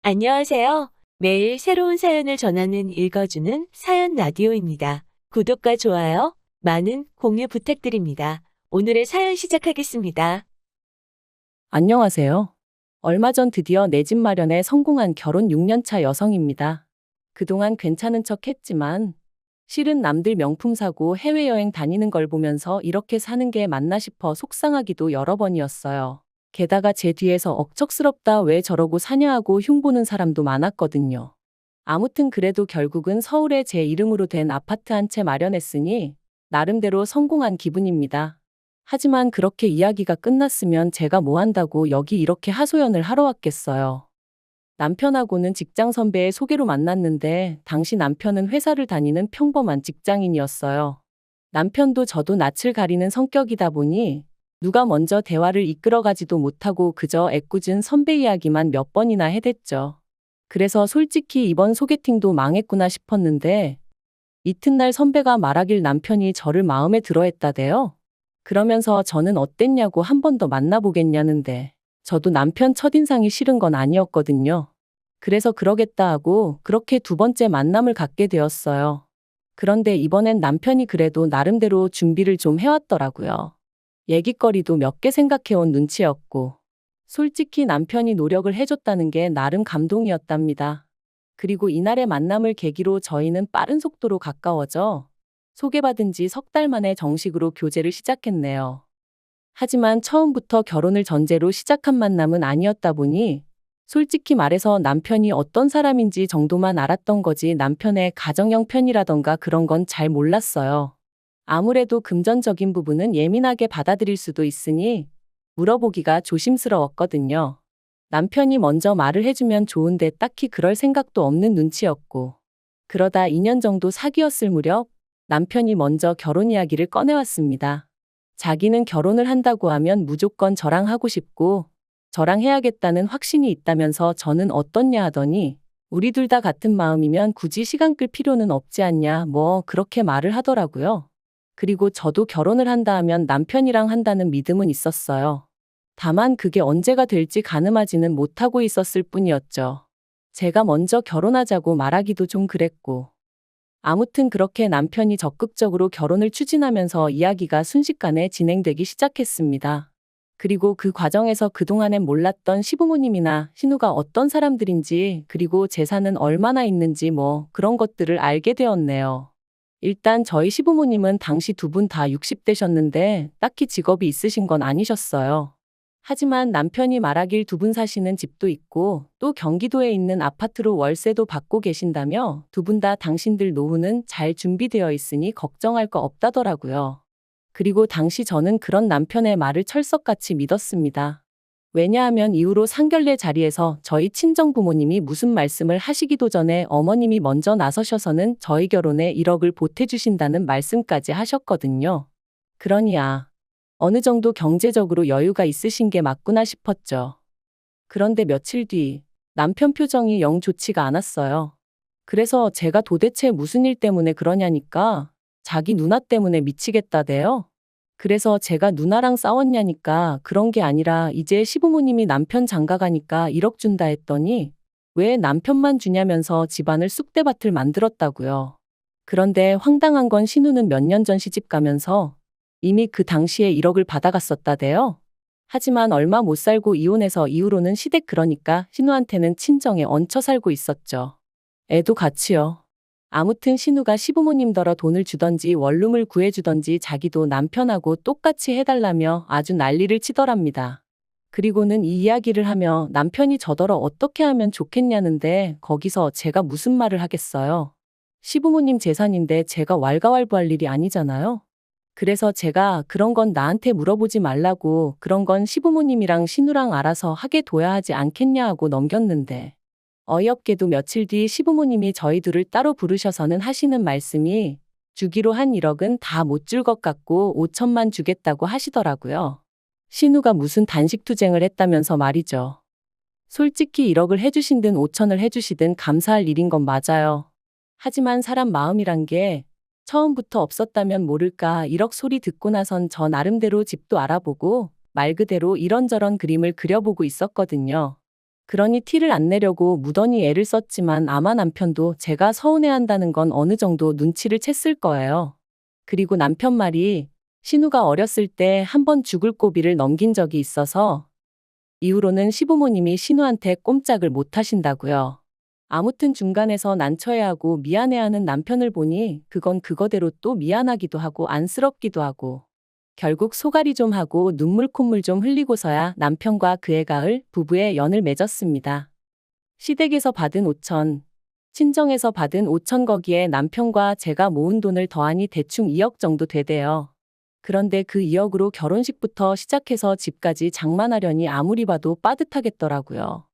안녕하세요. 매일 새로운 사연을 전하는 읽어주는 사연 라디오입니다. 구독과 좋아요, 많은 공유 부탁드립니다. 오늘의 사연 시작하겠습니다. 안녕하세요. 얼마 전 드디어 내 집 마련에 성공한 결혼 6년 차 여성입니다. 그동안 괜찮은 척 했지만 실은 남들 명품 사고 해외여행 다니는 걸 보면서 이렇게 사는 게 맞나 싶어 속상하기도 여러 번이었어요. 게다가 제 뒤에서 억척스럽다 왜 저러고 사냐 하고 흉보는 사람도 많았거든요. 아무튼 그래도 결국은 서울에 제 이름으로 된 아파트 한 채 마련했으니 나름대로 성공한 기분입니다. 하지만 그렇게 이야기가 끝났으면 제가 뭐 한다고 여기 이렇게 하소연을 하러 왔겠어요. 남편하고는 직장 선배의 소개로 만났는데 당시 남편은 회사를 다니는 평범한 직장인이었어요. 남편도 저도 낯을 가리는 성격이다 보니 누가 먼저 대화를 이끌어가지도 못하고 그저 애꿎은 선배 이야기만 몇 번이나 해댔죠. 그래서 솔직히 이번 소개팅도 망했구나 싶었는데 이튿날 선배가 말하길 남편이 저를 마음에 들어 했다대요. 그러면서 저는 어땠냐고 한 번 더 만나보겠냐는데 저도 남편 첫인상이 싫은 건 아니었거든요. 그래서 그러겠다 하고 그렇게 두 번째 만남을 갖게 되었어요. 그런데 이번엔 남편이 그래도 나름대로 준비를 좀 해왔더라고요. 얘기거리도 몇 개 생각해온 눈치였고 솔직히 남편이 노력을 해줬다는 게 나름 감동이었답니다. 그리고 이날의 만남을 계기로 저희는 빠른 속도로 가까워져 소개받은 지 석 달 만에 정식으로 교제를 시작했네요. 하지만 처음부터 결혼을 전제로 시작한 만남은 아니었다 보니 솔직히 말해서 남편이 어떤 사람인지 정도만 알았던 거지 남편의 가정형 편이라던가 그런 건 잘 몰랐어요. 아무래도 금전적인 부분은 예민하게 받아들일 수도 있으니 물어보기가 조심스러웠거든요. 남편이 먼저 말을 해주면 좋은데 딱히 그럴 생각도 없는 눈치였고 그러다 2년 정도 사귀었을 무렵 남편이 먼저 결혼 이야기를 꺼내왔습니다. 자기는 결혼을 한다고 하면 무조건 저랑 하고 싶고 저랑 해야겠다는 확신이 있다면서 저는 어떻냐 하더니 우리 둘 다 같은 마음이면 굳이 시간 끌 필요는 없지 않냐 뭐 그렇게 말을 하더라고요. 그리고 저도 결혼을 한다 하면 남편이랑 한다는 믿음은 있었어요. 다만 그게 언제가 될지 가늠하지는 못하고 있었을 뿐이었죠. 제가 먼저 결혼하자고 말하기도 좀 그랬고. 아무튼 그렇게 남편이 적극적으로 결혼을 추진하면서 이야기가 순식간에 진행되기 시작했습니다. 그리고 그 과정에서 그동안엔 몰랐던 시부모님이나 신우가 어떤 사람들인지 그리고 재산은 얼마나 있는지 뭐 그런 것들을 알게 되었네요. 일단 저희 시부모님은 당시 두 분 다 60대셨는데 딱히 직업이 있으신 건 아니셨어요. 하지만 남편이 말하길 두 분 사시는 집도 있고 또 경기도에 있는 아파트로 월세도 받고 계신다며 두 분 다 당신들 노후는 잘 준비되어 있으니 걱정할 거 없다더라고요. 그리고 당시 저는 그런 남편의 말을 철석같이 믿었습니다. 왜냐하면 이후로 상견례 자리에서 저희 친정 부모님이 무슨 말씀을 하시기도 전에 어머님이 먼저 나서셔서는 저희 결혼에 1억을 보태주신다는 말씀까지 하셨거든요. 그러니 어느 정도 경제적으로 여유가 있으신 게 맞구나 싶었죠. 그런데 며칠 뒤 남편 표정이 영 좋지가 않았어요. 그래서 제가 도대체 무슨 일 때문에 그러냐니까 자기 누나 때문에 미치겠다대요. 그래서 제가 누나랑 싸웠냐니까 그런 게 아니라 이제 시부모님이 남편 장가가니까 1억 준다 했더니 왜 남편만 주냐면서 집안을 쑥대밭을 만들었다고요. 그런데 황당한 건 신우는 몇 년 전 시집 가면서 이미 그 당시에 1억을 받아갔었다대요. 하지만 얼마 못 살고 이혼해서 이후로는 시댁 그러니까 신우한테는 친정에 얹혀 살고 있었죠. 애도 같이요. 아무튼 신우가 시부모님더러 돈을 주던지 원룸을 구해주던지 자기도 남편하고 똑같이 해달라며 아주 난리를 치더랍니다. 그리고는 이 이야기를 하며 남편이 저더러 어떻게 하면 좋겠냐는데 거기서 제가 무슨 말을 하겠어요. 시부모님 재산인데 제가 왈가왈부할 일이 아니잖아요. 그래서 제가 그런 건 나한테 물어보지 말라고 그런 건 시부모님이랑 신우랑 알아서 하게 둬야 하지 않겠냐 하고 넘겼는데 어이없게도 며칠 뒤 시부모님이 저희 둘을 따로 부르셔서는 하시는 말씀이 주기로 한 1억은 다 못 줄 것 같고 5천만 주겠다고 하시더라고요. 신우가 무슨 단식투쟁을 했다면서 말이죠. 솔직히 1억을 해주신든 5천을 해주시든 감사할 일인 건 맞아요. 하지만 사람 마음이란 게 처음부터 없었다면 모를까 1억 소리 듣고 나선 저 나름대로 집도 알아보고 말 그대로 이런저런 그림을 그려보고 있었거든요. 그러니 티를 안 내려고 무던히 애를 썼지만 아마 남편도 제가 서운해한다는 건 어느 정도 눈치를 챘을 거예요. 그리고 남편 말이 신우가 어렸을 때 한 번 죽을 고비를 넘긴 적이 있어서 이후로는 시부모님이 신우한테 꼼짝을 못 하신다고요. 아무튼 중간에서 난처해하고 미안해하는 남편을 보니 그건 그거대로 또 미안하기도 하고 안쓰럽기도 하고 결국 소갈이 좀 하고 눈물 콧물 좀 흘리고서야 남편과 그해 가을 부부의 연을 맺었습니다. 시댁에서 받은 5천, 친정에서 받은 5천 거기에 남편과 제가 모은 돈을 더하니 대충 2억 정도 되대요. 그런데 그 2억으로 결혼식부터 시작해서 집까지 장만하려니 아무리 봐도 빠듯하겠더라고요.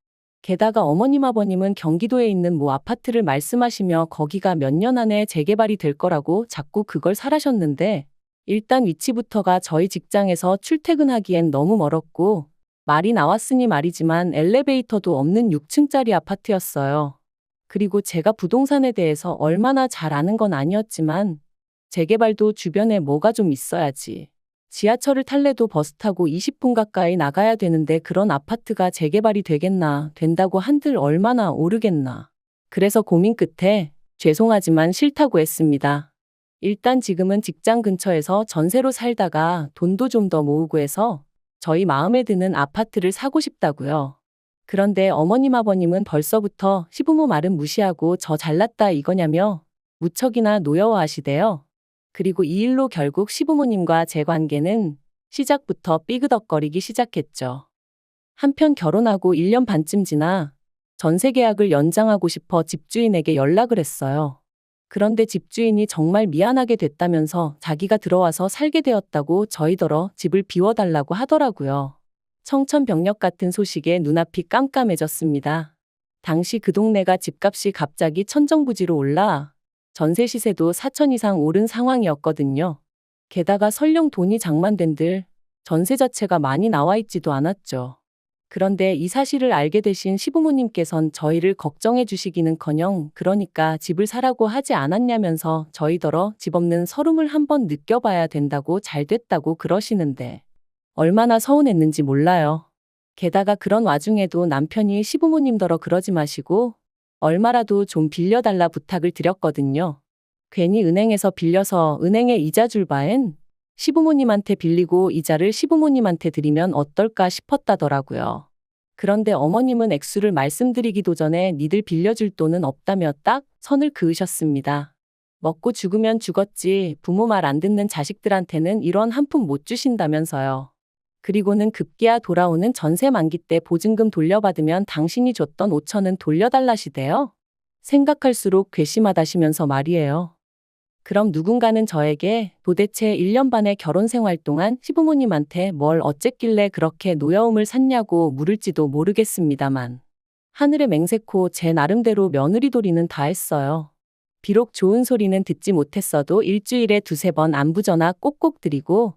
게다가 어머님 아버님은 경기도에 있는 모 아파트를 말씀하시며 거기가 몇 년 안에 재개발이 될 거라고 자꾸 그걸 사라셨는데 일단 위치부터가 저희 직장에서 출퇴근하기엔 너무 멀었고 말이 나왔으니 말이지만 엘리베이터도 없는 6층짜리 아파트였어요. 그리고 제가 부동산에 대해서 얼마나 잘 아는 건 아니었지만 재개발도 주변에 뭐가 좀 있어야지. 지하철을 탈래도 버스 타고 20분 가까이 나가야 되는데 그런 아파트가 재개발이 되겠나, 된다고 한들 얼마나 오르겠나. 그래서 고민 끝에 죄송하지만 싫다고 했습니다. 일단 지금은 직장 근처에서 전세로 살다가 돈도 좀 더 모으고 해서 저희 마음에 드는 아파트를 사고 싶다고요. 그런데 어머님 아버님은 벌써부터 시부모 말은 무시하고 저 잘났다 이거냐며 무척이나 노여워하시대요. 그리고 이 일로 결국 시부모님과 제 관계는 시작부터 삐그덕거리기 시작했죠. 한편 결혼하고 1년 반쯤 지나 전세 계약을 연장하고 싶어 집주인에게 연락을 했어요. 그런데 집주인이 정말 미안하게 됐다면서 자기가 들어와서 살게 되었다고 저희더러 집을 비워달라고 하더라고요. 청천벽력 같은 소식에 눈앞이 깜깜해졌습니다. 당시 그 동네가 집값이 갑자기 천정부지로 올라 전세 시세도 4천 이상 오른 상황이었거든요. 게다가 설령 돈이 장만된들 전세 자체가 많이 나와 있지도 않았죠. 그런데 이 사실을 알게 되신 시부모님께선 저희를 걱정해 주시기는커녕 그러니까 집을 사라고 하지 않았냐면서 저희더러 집 없는 서름을 한번 느껴봐야 된다고 잘 됐다고 그러시는데 얼마나 서운했는지 몰라요. 게다가 그런 와중에도 남편이 시부모님더러 그러지 마시고 얼마라도 좀 빌려달라 부탁을 드렸거든요. 괜히 은행에서 빌려서 은행에 이자 줄 바엔 시부모님한테 빌리고 이자를 시부모님한테 드리면 어떨까 싶었다더라고요. 그런데 어머님은 액수를 말씀드리기도 전에 니들 빌려줄 돈은 없다며 딱 선을 그으셨습니다. 먹고 죽으면 죽었지 부모 말 안 듣는 자식들한테는 이런 한 푼 못 주신다면서요. 그리고는 급기야 돌아오는 전세 만기 때 보증금 돌려받으면 당신이 줬던 5천은 돌려달라시대요. 생각할수록 괘씸하다시면서 말이에요. 그럼 누군가는 저에게 도대체 1년 반의 결혼 생활 동안 시부모님한테 뭘 어쨌길래 그렇게 노여움을 샀냐고 물을지도 모르겠습니다만 하늘의 맹세코 제 나름대로 며느리 도리는 다 했어요. 비록 좋은 소리는 듣지 못했어도 일주일에 2~3번 안부 전화 꼭꼭 드리고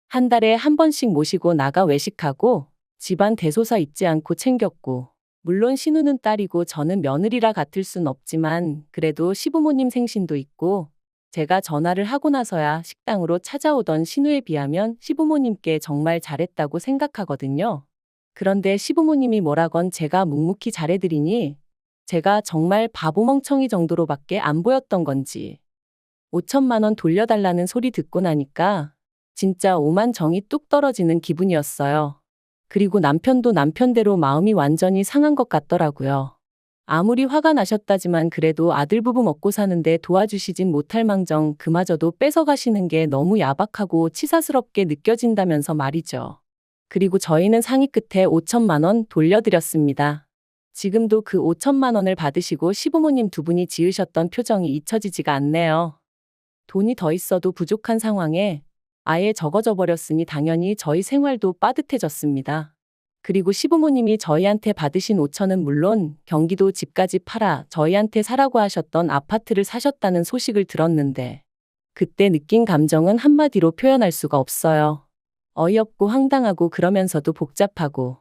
한 달에 한 번씩 모시고 나가 외식하고 집안 대소사 잊지 않고 챙겼고 물론 신우는 딸이고 저는 며느리라 같을 순 없지만 그래도 시부모님 생신도 있고 제가 전화를 하고 나서야 식당으로 찾아오던 신우에 비하면 시부모님께 정말 잘했다고 생각하거든요. 그런데 시부모님이 뭐라건 제가 묵묵히 잘해드리니 제가 정말 바보멍청이 정도로밖에 안 보였던 건지 5천만 원 돌려달라는 소리 듣고 나니까 진짜 오만 정이 뚝 떨어지는 기분이었어요. 그리고 남편도 남편대로 마음이 완전히 상한 것 같더라고요. 아무리 화가 나셨다지만 그래도 아들 부부 먹고 사는데 도와주시진 못할 망정 그마저도 뺏어가시는 게 너무 야박하고 치사스럽게 느껴진다면서 말이죠. 그리고 저희는 상의 끝에 5천만 원 돌려드렸습니다. 지금도 그 5천만 원을 받으시고 시부모님 두 분이 지으셨던 표정이 잊혀지지가 않네요. 돈이 더 있어도 부족한 상황에 아예 적어져 버렸으니 당연히 저희 생활도 빠듯해졌습니다. 그리고 시부모님이 저희한테 받으신 5천은 물론 경기도 집까지 팔아 저희한테 사라고 하셨던 아파트를 사셨다는 소식을 들었는데 그때 느낀 감정은 한마디로 표현할 수가 없어요. 어이없고 황당하고 그러면서도 복잡하고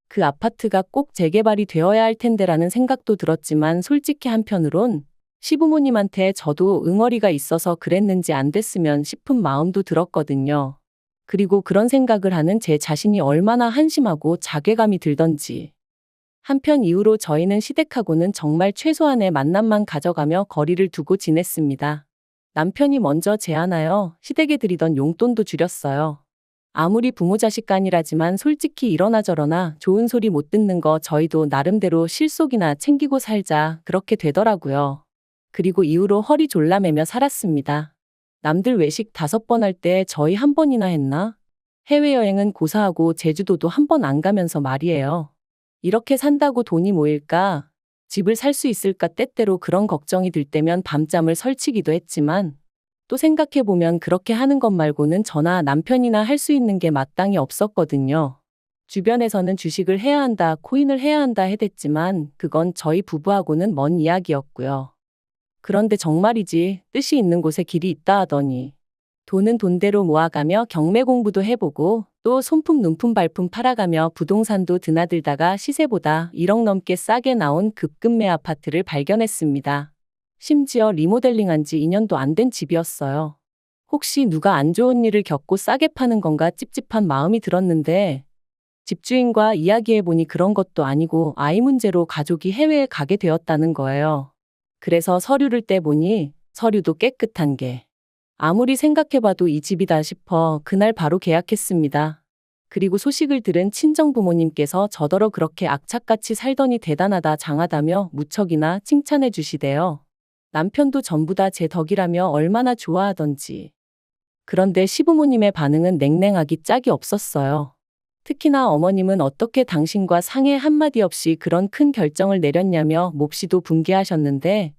그 아파트가 꼭 재개발이 되어야 할 텐데라는 생각도 들었지만 솔직히 한편으론 시부모님한테 저도 응어리가 있어서 그랬는지 안 됐으면 싶은 마음도 들었거든요. 그리고 그런 생각을 하는 제 자신이 얼마나 한심하고 자괴감이 들던지. 한편 이후로 저희는 시댁하고는 정말 최소한의 만남만 가져가며 거리를 두고 지냈습니다. 남편이 먼저 제안하여 시댁에 드리던 용돈도 줄였어요. 아무리 부모 자식 간이라지만 솔직히 이러나 저러나 좋은 소리 못 듣는 거 저희도 나름대로 실속이나 챙기고 살자 그렇게 되더라고요. 그리고 이후로 허리 졸라매며 살았습니다. 남들 외식 5번 할 때 저희 1번이나 했나? 해외여행은 고사하고 제주도도 1번 안 가면서 말이에요. 이렇게 산다고 돈이 모일까? 집을 살 수 있을까? 때때로 그런 걱정이 들 때면 밤잠을 설치기도 했지만 또 생각해보면 그렇게 하는 것 말고는 저나 남편이나 할 수 있는 게 마땅히 없었거든요. 주변에서는 주식을 해야 한다, 코인을 해야 한다 해댔지만 그건 저희 부부하고는 먼 이야기였고요. 그런데 정말이지 뜻이 있는 곳에 길이 있다 하더니 돈은 돈대로 모아가며 경매 공부도 해보고 또 손품 눈품 발품 팔아가며 부동산도 드나들다가 시세보다 1억 넘게 싸게 나온 급급매 아파트를 발견했습니다. 심지어 리모델링한 지 2년도 안 된 집이었어요. 혹시 누가 안 좋은 일을 겪고 싸게 파는 건가 찝찝한 마음이 들었는데 집주인과 이야기해보니 그런 것도 아니고 아이 문제로 가족이 해외에 가게 되었다는 거예요. 그래서 서류를 떼보니 서류도 깨끗한 게 아무리 생각해봐도 이 집이다 싶어 그날 바로 계약했습니다. 그리고 소식을 들은 친정부모님께서 저더러 그렇게 악착같이 살더니 대단하다 장하다며 무척이나 칭찬해 주시대요. 남편도 전부 다 제 덕이라며 얼마나 좋아하던지. 그런데 시부모님의 반응은 냉랭하기 짝이 없었어요. 특히나 어머님은 어떻게 당신과 상의 한마디 없이 그런 큰 결정을 내렸냐며 몹시도 분개하셨는데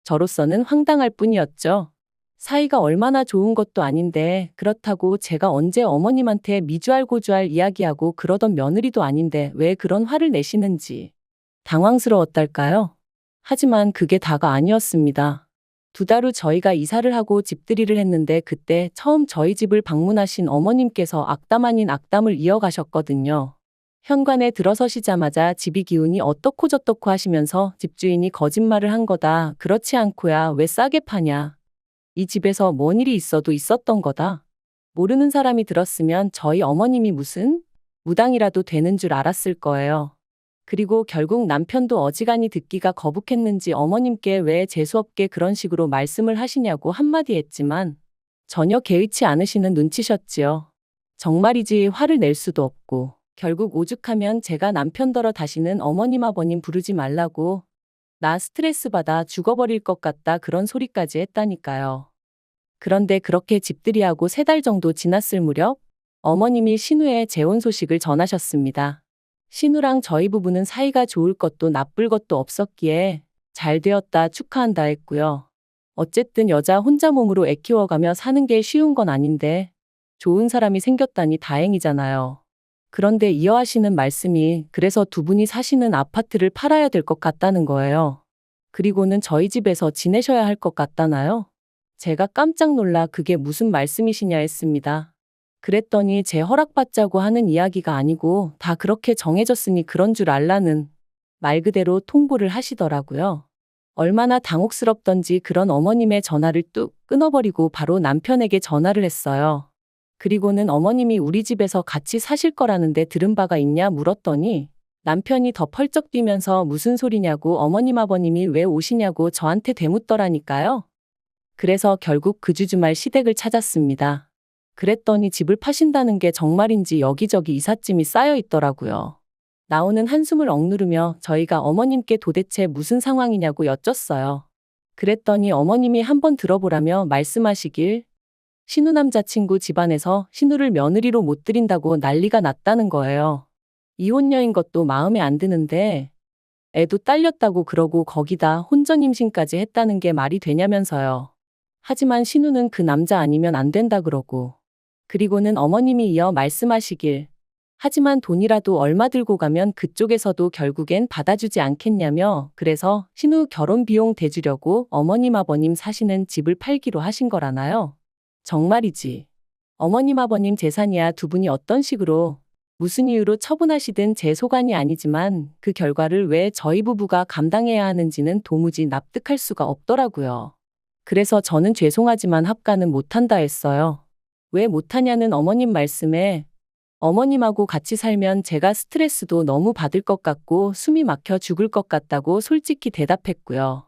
저로서는 황당할 뿐이었죠. 사이가 얼마나 좋은 것도 아닌데 그렇다고 제가 언제 어머님한테 미주알 고주알 이야기하고 그러던 며느리도 아닌데 왜 그런 화를 내시는지 당황스러웠달까요? 하지만 그게 다가 아니었습니다. 2달 후 저희가 이사를 하고 집들이를 했는데 그때 처음 저희 집을 방문하신 어머님께서 악담 아닌 악담을 이어가셨거든요. 현관에 들어서시자마자 집이 기운이 어떻고 저떻고 하시면서 집주인이 거짓말을 한 거다. 그렇지 않고야 왜 싸게 파냐. 이 집에서 뭔 일이 있어도 있었던 거다. 모르는 사람이 들었으면 저희 어머님이 무슨 무당이라도 되는 줄 알았을 거예요. 그리고 결국 남편도 어지간히 듣기가 거북했는지 어머님께 왜 재수없게 그런 식으로 말씀을 하시냐고 한마디 했지만 전혀 개의치 않으시는 눈치셨지요. 정말이지 화를 낼 수도 없고 결국 오죽하면 제가 남편더러 다시는 어머님 아버님 부르지 말라고 나 스트레스 받아 죽어버릴 것 같다 그런 소리까지 했다니까요. 그런데 그렇게 집들이하고 3달 정도 지났을 무렵 어머님이 신우의 재혼 소식을 전하셨습니다. 신우랑 저희 부부는 사이가 좋을 것도 나쁠 것도 없었기에 잘 되었다 축하한다 했고요. 어쨌든 여자 혼자 몸으로 애 키워가며 사는 게 쉬운 건 아닌데 좋은 사람이 생겼다니 다행이잖아요. 그런데 이어하시는 말씀이 그래서 2분이 사시는 아파트를 팔아야 될 것 같다는 거예요. 그리고는 저희 집에서 지내셔야 할 것 같다나요? 제가 깜짝 놀라 그게 무슨 말씀이시냐 했습니다. 그랬더니 제 허락받자고 하는 이야기가 아니고 다 그렇게 정해졌으니 그런 줄 알라는 말 그대로 통보를 하시더라고요. 얼마나 당혹스럽던지 그런 어머님의 전화를 뚝 끊어버리고 바로 남편에게 전화를 했어요. 그리고는 어머님이 우리 집에서 같이 사실 거라는데 들은 바가 있냐 물었더니 남편이 더 펄쩍 뛰면서 무슨 소리냐고 어머님 아버님이 왜 오시냐고 저한테 되묻더라니까요. 그래서 결국 그 주 주말 시댁을 찾았습니다. 그랬더니 집을 파신다는 게 정말인지 여기저기 이삿짐이 쌓여 있더라고요. 나오는 한숨을 억누르며 저희가 어머님께 도대체 무슨 상황이냐고 여쭸어요. 그랬더니 어머님이 한번 들어보라며 말씀하시길 신우 남자친구 집안에서 신우를 며느리로 못 들인다고 난리가 났다는 거예요. 이혼녀인 것도 마음에 안 드는데 애도 딸렸다고 그러고 거기다 혼전 임신까지 했다는 게 말이 되냐면서요. 하지만 신우는 그 남자 아니면 안 된다 그러고 그리고는 어머님이 이어 말씀하시길 하지만 돈이라도 얼마 들고 가면 그쪽에서도 결국엔 받아주지 않겠냐며 그래서 신우 결혼 비용 대주려고 어머님 아버님 사시는 집을 팔기로 하신 거라나요? 정말이지. 어머님 아버님 재산이야 2분이 어떤 식으로 무슨 이유로 처분하시든 제 소관이 아니지만 그 결과를 왜 저희 부부가 감당해야 하는지는 도무지 납득할 수가 없더라고요. 그래서 저는 죄송하지만 합가는 못한다 했어요. 왜 못하냐는 어머님 말씀에 어머님하고 같이 살면 제가 스트레스도 너무 받을 것 같고 숨이 막혀 죽을 것 같다고 솔직히 대답했고요.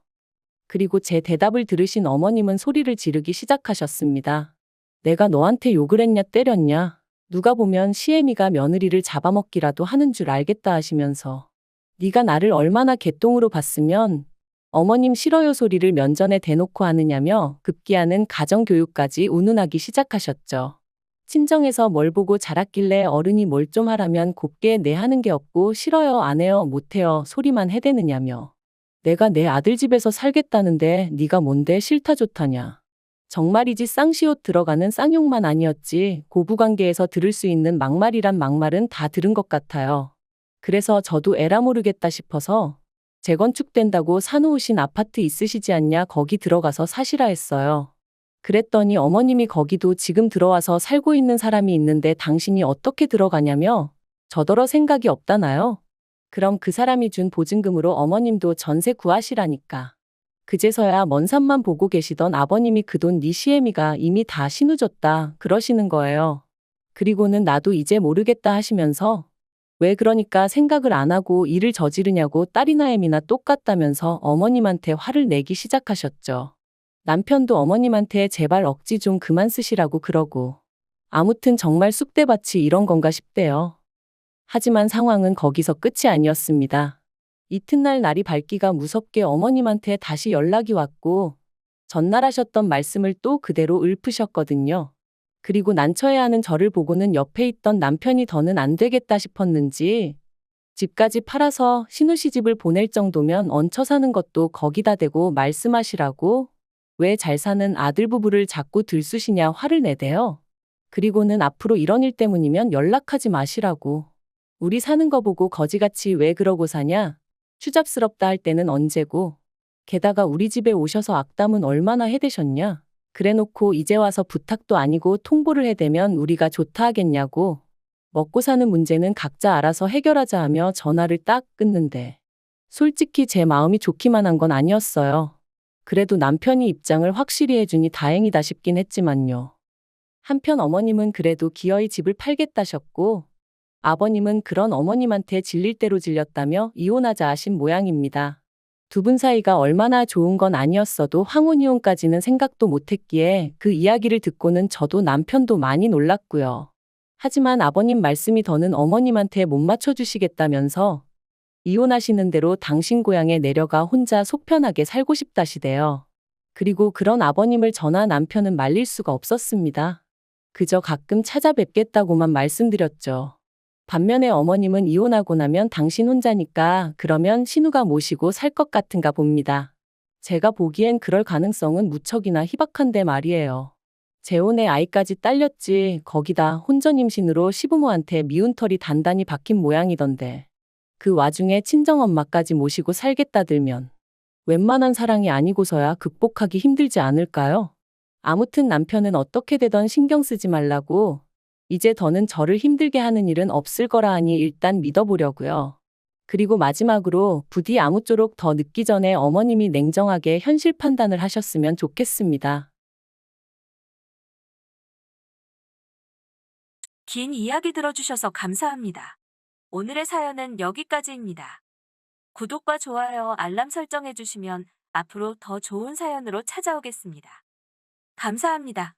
그리고 제 대답을 들으신 어머님은 소리를 지르기 시작하셨습니다. 내가 너한테 욕을 했냐 때렸냐? 누가 보면 시애미가 며느리를 잡아먹기라도 하는 줄 알겠다 하시면서 네가 나를 얼마나 개똥으로 봤으면 어머님 싫어요 소리를 면전에 대놓고 하느냐며 급기야는 가정교육까지 운운하기 시작하셨죠. 친정에서 뭘 보고 자랐길래 어른이 뭘 좀 하라면 곱게 내 하는 게 없고 싫어요 안 해요 못해요 소리만 해대느냐며 내가 내 아들 집에서 살겠다는데 네가 뭔데 싫다 좋다냐. 정말이지 쌍시옷 들어가는 쌍욕만 아니었지 고부관계에서 들을 수 있는 막말이란 막말은 다 들은 것 같아요. 그래서 저도 에라 모르겠다 싶어서 재건축된다고 사놓으신 아파트 있으시지 않냐 거기 들어가서 사시라 했어요. 그랬더니 어머님이 거기도 지금 들어와서 살고 있는 사람이 있는데 당신이 어떻게 들어가냐며 저더러 생각이 없다나요? 그럼 그 사람이 준 보증금으로 어머님도 전세 구하시라니까. 그제서야 먼 산만 보고 계시던 아버님이 그 돈 네 시애미가 이미 다 신우줬다 그러시는 거예요. 그리고는 나도 이제 모르겠다 하시면서 왜 그러니까 생각을 안 하고 일을 저지르냐고 딸이나 애미나 똑같다면서 어머님한테 화를 내기 시작하셨죠. 남편도 어머님한테 제발 억지 좀 그만 쓰시라고 그러고 아무튼 정말 쑥대밭이 이런 건가 싶대요. 하지만 상황은 거기서 끝이 아니었습니다. 이튿날 날이 밝기가 무섭게 어머님한테 다시 연락이 왔고 전날 하셨던 말씀을 또 그대로 읊으셨거든요. 그리고 난처해하는 저를 보고는 옆에 있던 남편이 더는 안 되겠다 싶었는지 집까지 팔아서 신우시집을 보낼 정도면 얹혀 사는 것도 거기다 대고 말씀하시라고 왜 잘 사는 아들 부부를 자꾸 들쑤시냐 화를 내대요. 그리고는 앞으로 이런 일 때문이면 연락하지 마시라고. 우리 사는 거 보고 거지같이 왜 그러고 사냐? 추잡스럽다 할 때는 언제고. 게다가 우리 집에 오셔서 악담은 얼마나 해대셨냐? 그래놓고 이제 와서 부탁도 아니고 통보를 해대면 우리가 좋다 하겠냐고. 먹고 사는 문제는 각자 알아서 해결하자 하며 전화를 딱 끊는데. 솔직히 제 마음이 좋기만 한 건 아니었어요. 그래도 남편이 입장을 확실히 해주니 다행이다 싶긴 했지만요. 한편 어머님은 그래도 기어이 집을 팔겠다셨고 아버님은 그런 어머님한테 질릴 대로 질렸다며 이혼하자 하신 모양입니다. 두 분 사이가 얼마나 좋은 건 아니었어도 황혼이혼까지는 생각도 못했기에 그 이야기를 듣고는 저도 남편도 많이 놀랐고요. 하지만 아버님 말씀이 더는 어머님한테 못 맞춰주시겠다면서 이혼하시는 대로 당신 고향에 내려가 혼자 속 편하게 살고 싶다시대요. 그리고 그런 아버님을 저나 남편은 말릴 수가 없었습니다. 그저 가끔 찾아뵙겠다고만 말씀드렸죠. 반면에 어머님은 이혼하고 나면 당신 혼자니까 그러면 신우가 모시고 살 것 같은가 봅니다. 제가 보기엔 그럴 가능성은 무척이나 희박한데 말이에요. 재혼에 아이까지 딸렸지 거기다 혼전 임신으로 시부모한테 미운 털이 단단히 박힌 모양이던데. 그 와중에 친정엄마까지 모시고 살겠다들면 웬만한 사랑이 아니고서야 극복하기 힘들지 않을까요? 아무튼 남편은 어떻게 되던 신경 쓰지 말라고 이제 더는 저를 힘들게 하는 일은 없을 거라 하니 일단 믿어보려고요. 그리고 마지막으로 부디 아무쪼록 더 늦기 전에 어머님이 냉정하게 현실 판단을 하셨으면 좋겠습니다. 긴 이야기 들어주셔서 감사합니다. 오늘의 사연은 여기까지입니다. 구독과 좋아요, 알람 설정해주시면 앞으로 더 좋은 사연으로 찾아오겠습니다. 감사합니다.